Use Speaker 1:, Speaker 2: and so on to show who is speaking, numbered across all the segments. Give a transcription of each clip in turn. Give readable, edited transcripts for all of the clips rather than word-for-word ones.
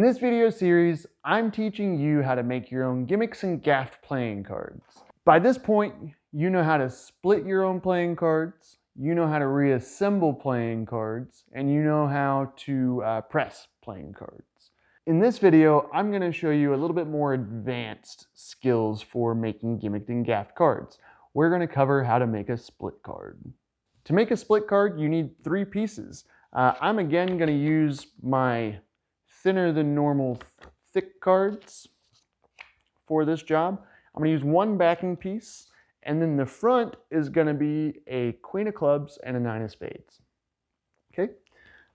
Speaker 1: this video series, I'm teaching you how to make your own gimmicks and gaff playing cards. By this point, you know how to split your own playing cards, you know how to reassemble playing cards, and you know how to press playing cards. In this video, I'm going to show you a little bit more advanced skills for making gimmicked and gaff cards. We're going to cover how to make a split card. To make a split card, you need 3 pieces. I'm again going to use my thinner than normal thick cards for this job. I'm going to use 1 backing piece, and then the front is going to be a queen of clubs and a 9 of spades. Okay,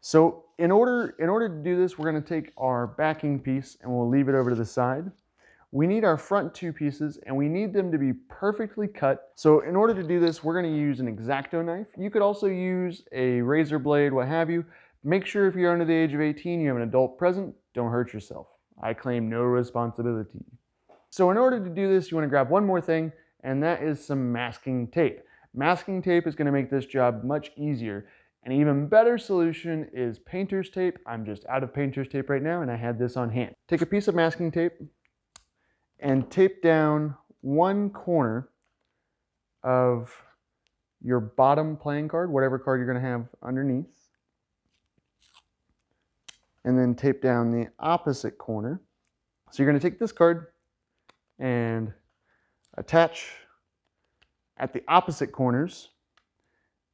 Speaker 1: so in order to do this, we're going to take our backing piece and we'll leave it over to the side. We need our front 2 pieces and we need them to be perfectly cut. So in order to do this, we're going to use an X-Acto knife. You could also use a razor blade, what have you. Make sure if you're under the age of 18, you have an adult present, don't hurt yourself. I claim no responsibility. So in order to do this, you want to grab one more thing, and that is some masking tape. Masking tape is going to make this job much easier. An even better solution is painter's tape. I'm just out of painter's tape right now, and I had this on hand. Take a piece of masking tape and tape down one corner of your bottom playing card, whatever card you're going to have underneath. And then tape down the opposite corner. So you're going to take this card and attach at the opposite corners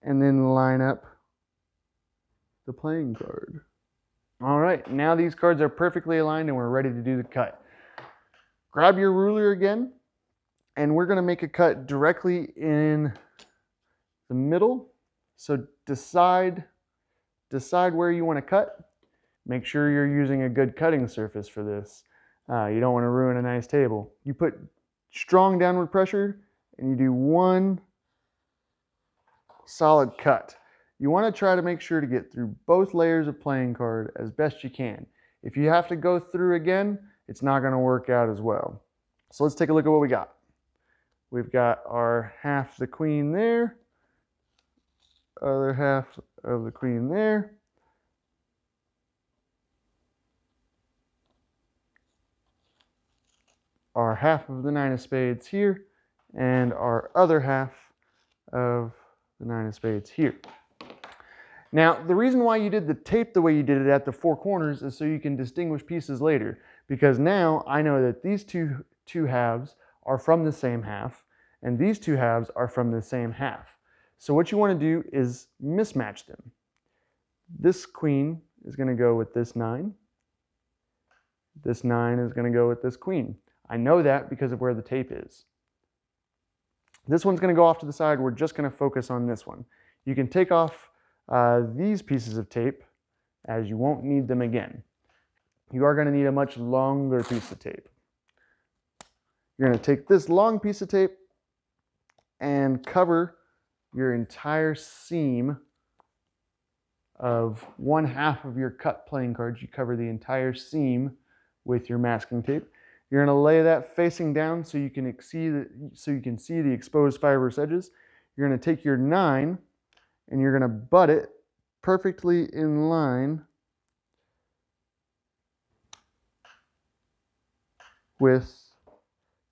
Speaker 1: and then line up the playing card. All right, now these cards are perfectly aligned and we're ready to do the cut. Grab your ruler again, and we're going to make a cut directly in the middle. So decide where you want to cut. Make sure you're using a good cutting surface for this. You don't want to ruin a nice table. You put strong downward pressure and you do one solid cut. You want to try to make sure to get through both layers of playing card as best you can. If you have to go through again, it's not going to work out as well. So let's take a look at what we got. We've got our half the queen there, other half of the queen there, our half of the 9 of spades here, and our other half of the 9 of spades here. Now, the reason why you did the tape the way you did it at the 4 corners is so you can distinguish pieces later, because now I know that these two halves are from the same half, and these 2 halves are from the same half. So what you want to do is mismatch them. This queen is going to go with this 9. This 9 is going to go with this queen. I know that because of where the tape is. This one's going to go off to the side. We're just going to focus on this one. You can take off these pieces of tape, as you won't need them again. You are going to need a much longer piece of tape. You're going to take this long piece of tape and cover your entire seam of one half of your cut playing cards. You cover the entire seam with your masking tape. You're going to lay that facing down so you can see the exposed fibrous edges. You're going to take your 9 and you're going to butt it perfectly in line with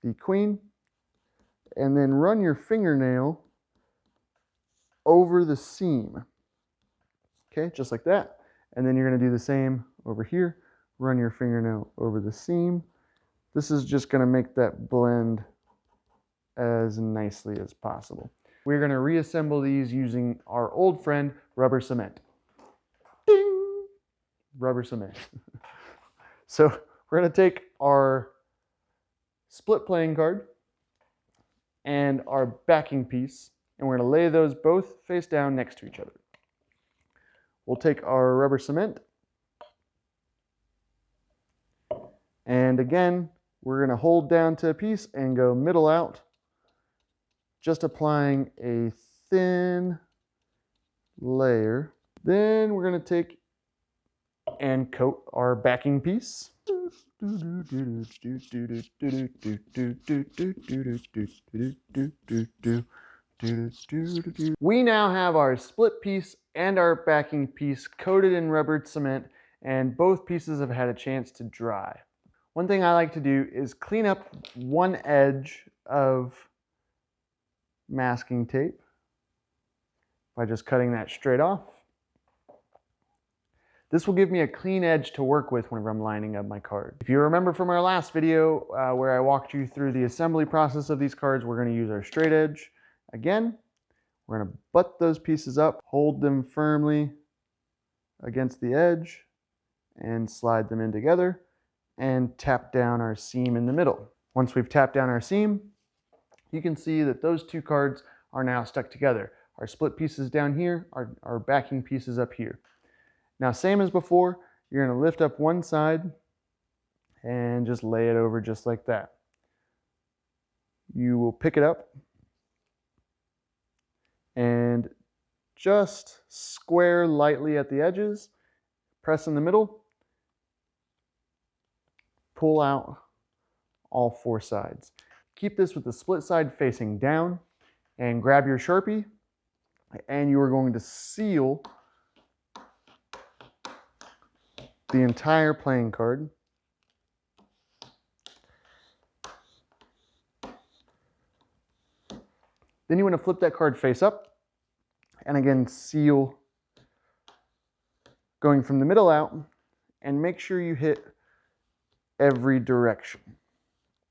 Speaker 1: the queen, and then run your fingernail over the seam. Okay, just like that. And then you're going to do the same over here. Run your fingernail over the seam. This is just going to make that blend as nicely as possible. We're going to reassemble these using our old friend, rubber cement. Ding! Rubber cement. So we're going to take our split playing card and our backing piece, and we're going to lay those both face down next to each other. We'll take our rubber cement, and again, we're going to hold down to a piece and go middle out, just applying a thin layer. Then we're going to take and coat our backing piece. We now have our split piece and our backing piece coated in rubbered cement, and both pieces have had a chance to dry. One thing I like to do is clean up one edge of masking tape by just cutting that straight off. This will give me a clean edge to work with whenever I'm lining up my card. If you remember from our last video where I walked you through the assembly process of these cards, we're going to use our straight edge. Again, we're going to butt those pieces up, hold them firmly against the edge, and slide them in together, and tap down our seam in the middle. Once we've tapped down our seam, you can see that those two cards are now stuck together. Our split pieces down here, our backing pieces up here. Now, same as before, you're going to lift up one side and just lay it over just like that. You will pick it up and just square lightly at the edges, press in the middle, pull out all four sides. Keep this with the split side facing down, and grab your Sharpie, and you are going to seal the entire playing card. Then you want to flip that card face up, and again seal going from the middle out, and make sure you hit every direction.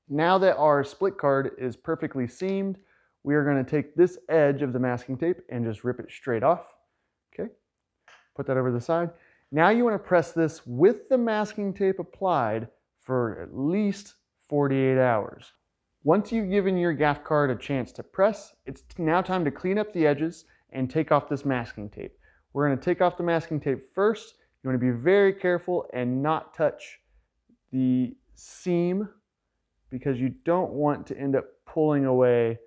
Speaker 1: Now that our split card is perfectly seamed, we are going to take this edge of the masking tape and just rip it straight off. Okay, put that over the side. Now you want to press this with the masking tape applied for at least 48 hours. Once you've given your gaff card a chance to press, it's now time to clean up the edges and take off this masking tape. We're going to take off the masking tape first. You want to be very careful and not touch the seam, because you don't want to end up pulling away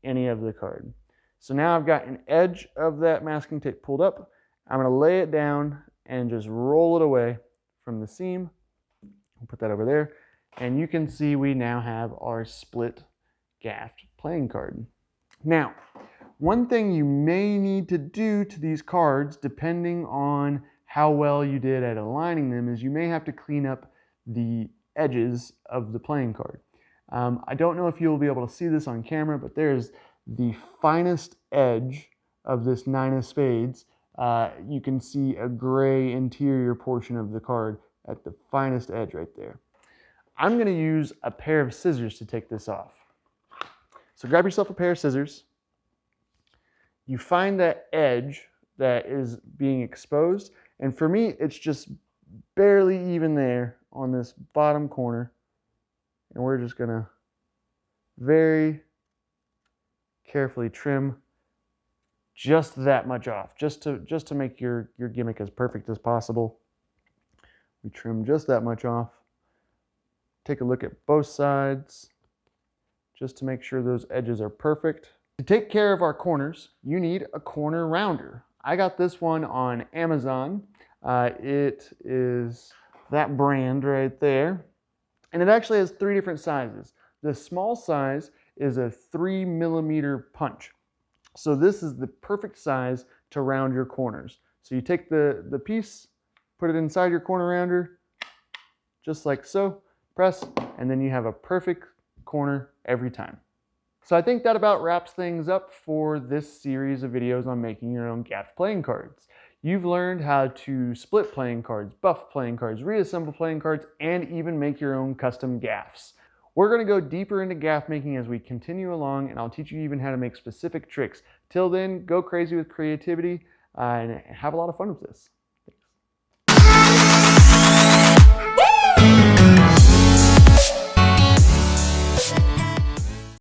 Speaker 1: any of the card. So now I've got an edge of that masking tape pulled up. I'm going to lay it down and just roll it away from the seam. I'll put that over there. And you can see we now have our split gaffed playing card. Now, one thing you may need to do to these cards, depending on how well you did at aligning them, is you may have to clean up the edges of the playing card. I don't know if you'll be able to see this on camera, but there's the finest edge of this nine of spades. You can see a gray interior portion of the card at the finest edge right there. I'm going to use a pair of scissors to take this off. So grab yourself a pair of scissors. You find that edge that is being exposed, and for me it's just barely even there on this bottom corner, and we're just going to very carefully trim just that much off, just to make your gimmick as perfect as possible. We trim just that much off. Take a look at both sides just to make sure those edges are perfect. To take care of our corners, you need a corner rounder. I got this one on Amazon. It is that brand right there. And it actually has three different sizes. The small size is a 3mm punch. So this is the perfect size to round your corners. So you take the piece, put it inside your corner rounder, just like so, press, and then you have a perfect corner every time. So I think that about wraps things up for this series of videos on making your own gaffed playing cards. You've learned how to split playing cards, buff playing cards, reassemble playing cards, and even make your own custom gaffs. We're going to go deeper into gaff making as we continue along, and I'll teach you even how to make specific tricks. Till then, go crazy with creativity and have a lot of fun with this.